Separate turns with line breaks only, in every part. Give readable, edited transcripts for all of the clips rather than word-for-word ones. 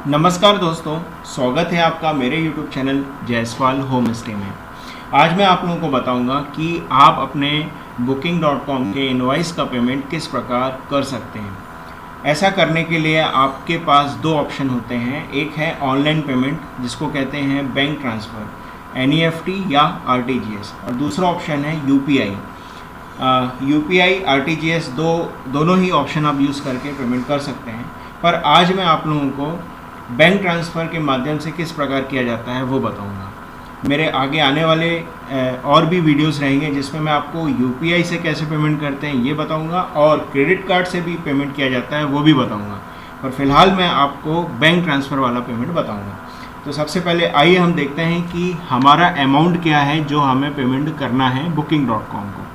नमस्कार दोस्तों, स्वागत है आपका मेरे YouTube channel Jaiswal home stay में। आज मैं आप लोगों को बताऊंगा कि आप अपने booking.com के इनवॉइस का पेमेंट किस प्रकार कर सकते हैं। ऐसा करने के लिए आपके पास दो ऑप्शन होते हैं। एक है ऑनलाइन पेमेंट, जिसको कहते हैं बैंक ट्रांसफ़र, NEFT या RTGS, और दूसरा ऑप्शन है UPI। UPI, RTGS दोनों ही ऑप्शन आप यूज़ करके पेमेंट कर सकते हैं, पर आज मैं आप लोगों को बैंक ट्रांसफ़र के माध्यम से किस प्रकार किया जाता है वो बताऊंगा। मेरे आगे आने वाले और भी वीडियोस रहेंगे जिसमें मैं आपको UPI से कैसे पेमेंट करते हैं ये बताऊंगा, और क्रेडिट कार्ड से भी पेमेंट किया जाता है वो भी बताऊंगा। पर फिलहाल मैं आपको बैंक ट्रांसफ़र वाला पेमेंट बताऊंगा। तो सबसे पहले आइए हम देखते हैं कि हमारा अमाउंट क्या है जो हमें पेमेंट करना है booking.com को।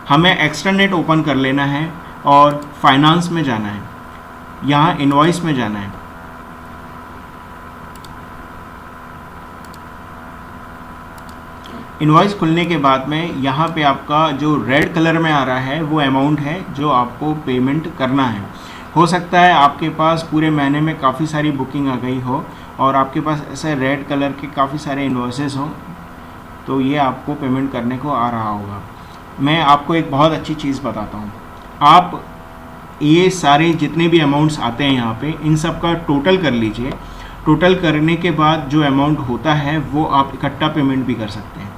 हमें एक्स्ट्रानेट ओपन कर लेना है और फाइनेंस में जाना है, यहाँ इनवॉइस में जाना है। इनवॉइस खुलने के बाद में यहाँ पे आपका जो रेड कलर में आ रहा है वो अमाउंट है जो आपको पेमेंट करना है। हो सकता है आपके पास पूरे महीने में काफ़ी सारी बुकिंग आ गई हो और आपके पास ऐसे रेड कलर के काफ़ी सारे इनवॉइसेस हों, तो ये आपको पेमेंट करने को आ रहा होगा। मैं आपको एक बहुत अच्छी चीज़ बताता हूँ। आप ये सारे जितने भी अमाउंट्स आते हैं यहाँ पे, इन सब का टोटल कर लीजिए। टोटल करने के बाद जो अमाउंट होता है वो आप इकट्ठा पेमेंट भी कर सकते हैं,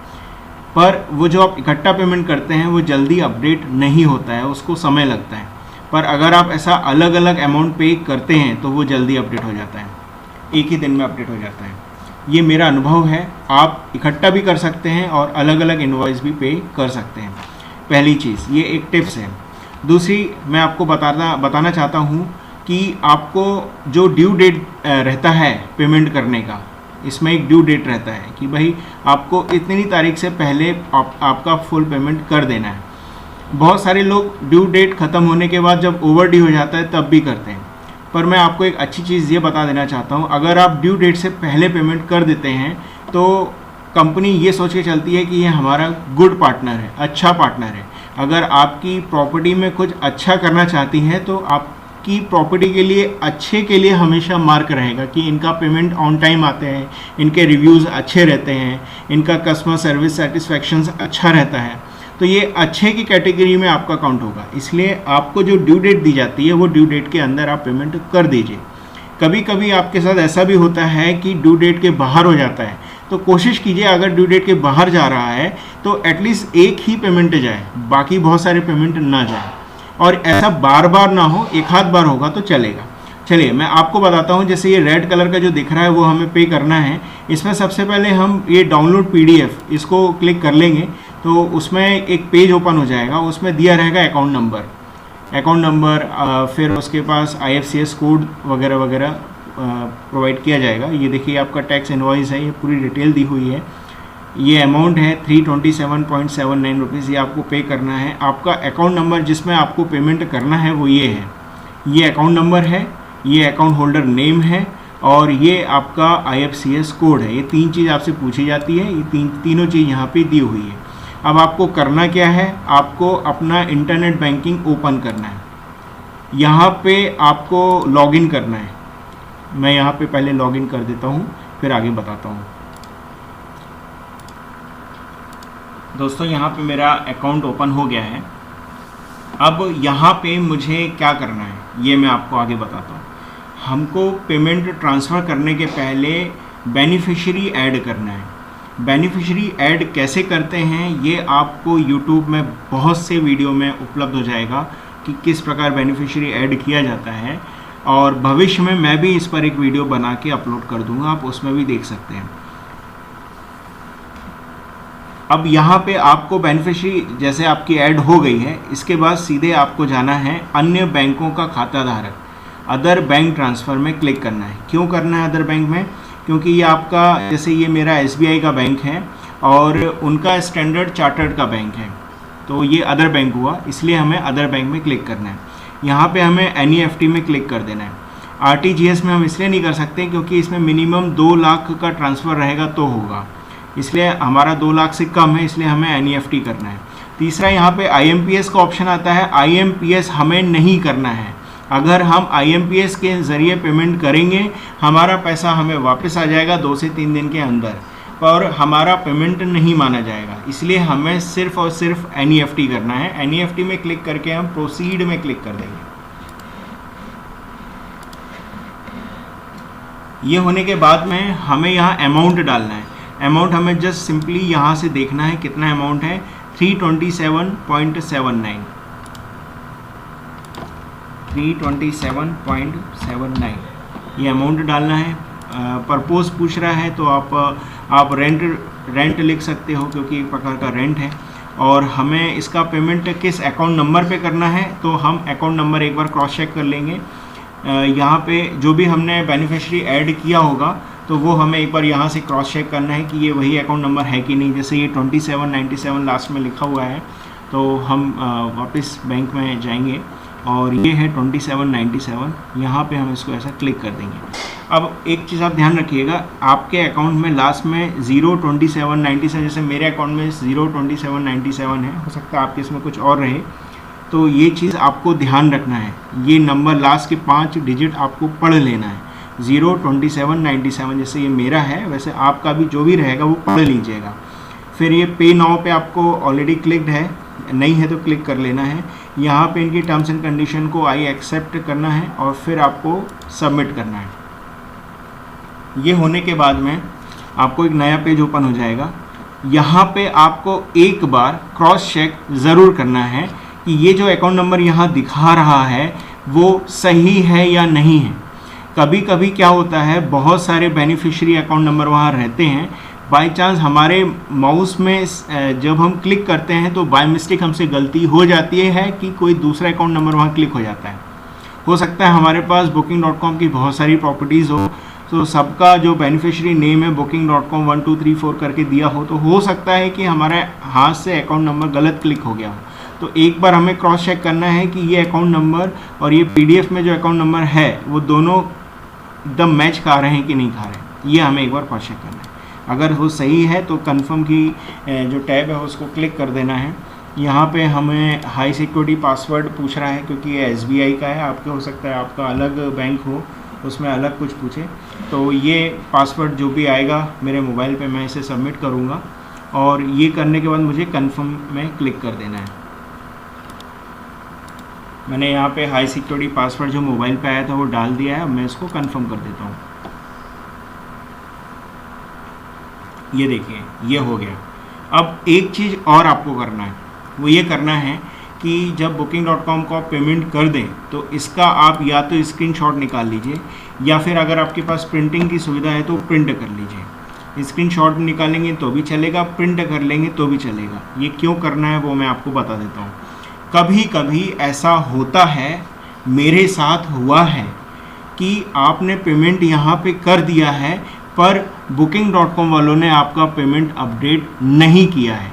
पर वो जो आप इकट्ठा पेमेंट करते हैं वो जल्दी अपडेट नहीं होता है, उसको समय लगता है। पर अगर आप ऐसा अलग अलग अमाउंट पे करते हैं तो वो जल्दी अपडेट हो जाता है, एक ही दिन में अपडेट हो जाता है। ये मेरा अनुभव है। आप इकट्ठा भी कर सकते हैं और अलग अलग इनवॉइस भी पे कर सकते हैं। पहली चीज़, ये एक टिप्स है। दूसरी, मैं आपको बताना चाहता हूँ कि आपको जो ड्यू डेट रहता है पेमेंट करने का, इसमें एक ड्यू डेट रहता है कि भाई आपको इतनी तारीख से पहले आपका फुल पेमेंट कर देना है। बहुत सारे लोग ड्यू डेट ख़त्म होने के बाद जब ओवर ड्यू हो जाता है तब भी करते हैं, पर मैं आपको एक अच्छी चीज़ ये बता देना चाहता हूँ। अगर आप ड्यू डेट से पहले पेमेंट कर देते हैं तो कंपनी ये सोच के चलती है कि ये हमारा गुड पार्टनर है, अच्छा पार्टनर है। अगर आपकी प्रॉपर्टी में कुछ अच्छा करना चाहती है तो आपकी प्रॉपर्टी के लिए अच्छे के लिए हमेशा मार्क रहेगा कि इनका पेमेंट ऑन टाइम आते हैं, इनके रिव्यूज़ अच्छे रहते हैं, इनका कस्टमर सर्विस सेटिस्फेक्शन अच्छा रहता है, तो ये अच्छे की कैटेगरी में आपका काउंट होगा। इसलिए आपको जो ड्यू डेट दी जाती है वो ड्यू डेट के अंदर आप पेमेंट कर दीजिए। कभी कभी आपके साथ ऐसा भी होता है कि ड्यू डेट के बाहर हो जाता है, तो कोशिश कीजिए अगर ड्यू डेट के बाहर जा रहा है तो एटलीस्ट एक ही पेमेंट जाए, बाकी बहुत सारे पेमेंट ना जाए। और ऐसा बार बार ना हो, एक आध बार होगा तो चलेगा। चलिए मैं आपको बताता हूँ। जैसे ये रेड कलर का जो दिख रहा है वो हमें पे करना है। इसमें सबसे पहले हम ये डाउनलोड PDF इसको क्लिक कर लेंगे तो उसमें एक पेज ओपन हो जाएगा। उसमें दिया रहेगा अकाउंट नंबर, फिर उसके पास IFSC कोड वगैरह वगैरह प्रोवाइड किया जाएगा। ये देखिए आपका टैक्स इनवॉइस है, ये पूरी डिटेल दी हुई है। ये अमाउंट है 327.79 रुपीज़, ये आपको पे करना है। आपका अकाउंट नंबर जिसमें आपको पेमेंट करना है वो ये है, ये अकाउंट नंबर है, ये अकाउंट होल्डर नेम है, और ये आपका IFSC कोड है। ये तीन चीज़ आपसे पूछी जाती है। ये तीनों चीज़ यहाँ पे दी हुई है। अब आपको करना क्या है, आपको अपना इंटरनेट बैंकिंग ओपन करना है। यहाँ पे आपको लॉगिन करना है। मैं यहाँ पे पहले लॉगिन कर देता हूँ, फिर आगे बताता हूँ। दोस्तों यहाँ पे मेरा अकाउंट ओपन हो गया है। अब यहाँ पे मुझे क्या करना है ये मैं आपको आगे बताता हूँ। हमको पेमेंट ट्रांसफ़र करने के पहले बेनिफिशियरी ऐड करना है। बेनिफिशियरी ऐड कैसे करते हैं ये आपको YouTube में बहुत से वीडियो में उपलब्ध हो जाएगा कि किस प्रकार बेनिफिशियरी ऐड किया जाता है, और भविष्य में मैं भी इस पर एक वीडियो बना के अपलोड कर दूंगा, आप उसमें भी देख सकते हैं। अब यहाँ पे आपको बेनिफिशियरी जैसे आपकी ऐड हो गई है, इसके बाद सीधे आपको जाना है अन्य बैंकों का खाता धारक, अदर बैंक ट्रांसफ़र में क्लिक करना है। क्यों करना है अदर बैंक में? क्योंकि ये आपका, जैसे ये मेरा SBI का बैंक है और उनका स्टैंडर्ड चार्टर्ड का बैंक है, तो ये अदर बैंक हुआ, इसलिए हमें अदर बैंक में क्लिक करना है। यहाँ पे हमें NEFT में क्लिक कर देना है। RTGS में हम इसलिए नहीं कर सकते क्योंकि इसमें मिनिमम 2 लाख का ट्रांसफ़र रहेगा तो होगा, इसलिए हमारा 2 लाख से कम है, इसलिए हमें NEFT करना है। तीसरा यहाँ पे IMPS का ऑप्शन आता है। IMPS हमें नहीं करना है। अगर हम IMPS के ज़रिए पेमेंट करेंगे हमारा पैसा हमें वापस आ जाएगा 2 से 3 दिन के अंदर, और हमारा पेमेंट नहीं माना जाएगा। इसलिए हमें सिर्फ और सिर्फ NEFT करना है। NEFT में क्लिक करके हम प्रोसीड में क्लिक कर देंगे। ये होने के बाद में हमें यहाँ अमाउंट डालना है। अमाउंट हमें जस्ट सिंपली यहाँ से देखना है कितना अमाउंट है, 327.79 327.79 ये अमाउंट डालना है। परपोज पूछ रहा है तो आप रेंट लिख सकते हो क्योंकि एक प्रकार का रेंट है। और हमें इसका पेमेंट किस अकाउंट नंबर पे करना है तो हम अकाउंट नंबर एक बार क्रॉस चेक कर लेंगे। यहाँ पे जो भी हमने बेनिफिशियरी ऐड किया होगा तो वो हमें एक बार यहाँ से क्रॉस चेक करना है कि ये वही अकाउंट नंबर है कि नहीं। जैसे ये 2797 लास्ट में लिखा हुआ है तो हम वापस बैंक में जाएंगे और ये है 2797, यहाँ पे हम इसको ऐसा क्लिक कर देंगे। अब एक चीज़ आप ध्यान रखिएगा, आपके अकाउंट में लास्ट में 02797, जैसे मेरे अकाउंट में 02797 है, हो सकता है आपके इसमें कुछ और रहे, तो ये चीज़ आपको ध्यान रखना है। ये नंबर लास्ट के 5 डिजिट आपको पढ़ लेना है। 02797 जैसे ये मेरा है वैसे आपका भी जो भी रहेगा वो पढ़ लीजिएगा। फिर ये पे नाउ पे आपको ऑलरेडी क्लिक्ड है, नहीं है तो क्लिक कर लेना है। यहाँ पे इनकी टर्म्स एंड कंडीशन को आई एक्सेप्ट करना है और फिर आपको सबमिट करना है। ये होने के बाद में आपको एक नया पेज ओपन हो जाएगा। यहाँ पे आपको एक बार क्रॉस चेक ज़रूर करना है कि ये जो अकाउंट नंबर यहाँ दिखा रहा है वो सही है या नहीं है। कभी कभी क्या होता है, बहुत सारे बेनिफिशियरी अकाउंट नंबर वहाँ रहते हैं, बाय चांस हमारे माउस में जब हम क्लिक करते हैं तो बाय मिस्टेक हमसे गलती हो जाती है कि कोई दूसरा अकाउंट नंबर वहाँ क्लिक हो जाता है। हो सकता है हमारे पास booking.com की बहुत सारी प्रॉपर्टीज़ हो तो सबका जो बेनिफिशियरी नेम है booking.com 1 2 3 4 करके दिया हो, तो हो सकता है कि हमारे हाथ से अकाउंट नंबर गलत क्लिक हो गया हो। तो एक बार हमें क्रॉस चेक करना है कि ये अकाउंट नंबर और ये PDF में जो अकाउंट नंबर है वो दोनों एकदम मैच खा रहे हैं कि नहीं खा रहे हैं, ये हमें एक बार क्रॉस चेक करना है। अगर वो सही है तो कंफर्म की जो टैब है उसको क्लिक कर देना है। यहाँ पे हमें हाई सिक्योरिटी पासवर्ड पूछ रहा है क्योंकि ये SBI का है, आपके हो सकता है आपका अलग बैंक हो उसमें अलग कुछ पूछे। तो ये पासवर्ड जो भी आएगा मेरे मोबाइल पे मैं इसे सबमिट करूँगा और ये करने के बाद मुझे कंफर्म में क्लिक कर देना है। मैंने यहाँ पे हाई सिक्योरिटी पासवर्ड जो मोबाइल पे आया था वो डाल दिया है। अब मैं इसको कंफर्म कर देता हूँ। ये देखिए ये हो गया। अब एक चीज़ और आपको करना है, वो ये करना है कि जब booking.com को आप पेमेंट कर दें तो इसका आप या तो स्क्रीनशॉट निकाल लीजिए या फिर अगर आपके पास प्रिंटिंग की सुविधा है तो प्रिंट कर लीजिए। स्क्रीनशॉट निकालेंगे तो भी चलेगा, प्रिंट कर लेंगे तो भी चलेगा। ये क्यों करना है वो मैं आपको बता देता हूँ। कभी कभी ऐसा होता है, मेरे साथ हुआ है कि आपने पेमेंट यहाँ पे कर दिया है पर booking.com वालों ने आपका पेमेंट अपडेट नहीं किया है।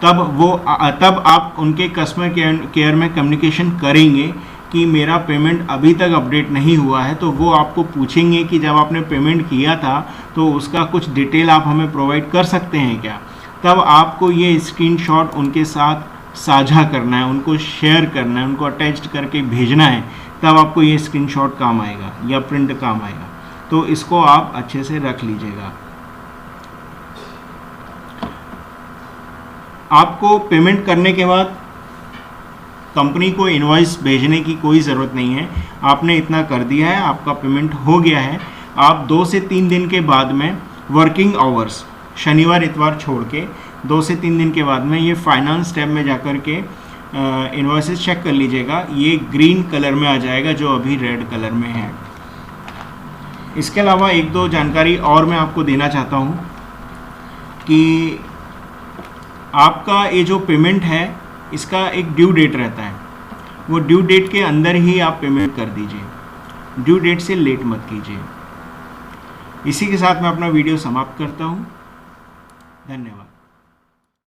तब आप उनके कस्टमर केयर में कम्युनिकेशन करेंगे कि मेरा पेमेंट अभी तक अपडेट नहीं हुआ है, तो वो आपको पूछेंगे कि जब आपने पेमेंट किया था तो उसका कुछ डिटेल आप हमें प्रोवाइड कर सकते हैं क्या। तब आपको ये स्क्रीनशॉट उनके साथ साझा करना है, उनको शेयर करना है, उनको अटैच्ड करके भेजना है, तब आपको ये स्क्रीनशॉट काम आएगा या प्रिंट काम आएगा। तो इसको आप अच्छे से रख लीजिएगा। आपको पेमेंट करने के बाद कंपनी को इनवॉइस भेजने की कोई ज़रूरत नहीं है। आपने इतना कर दिया है, आपका पेमेंट हो गया है। आप 2 से 3 दिन के बाद में वर्किंग आवर्स, शनिवार इतवार छोड़ के 2 से 3 दिन के बाद में ये फाइनेंस टैब में जाकर के इनवॉइसेस चेक कर लीजिएगा। ये ग्रीन कलर में आ जाएगा जो अभी रेड कलर में है। इसके अलावा 1-2 जानकारी और मैं आपको देना चाहता हूँ कि आपका ये जो पेमेंट है इसका एक ड्यू डेट रहता है, वो ड्यू डेट के अंदर ही आप पेमेंट कर दीजिए। ड्यू डेट से लेट मत कीजिए। इसी के साथ मैं अपना वीडियो समाप्त करता हूँ। धन्यवाद।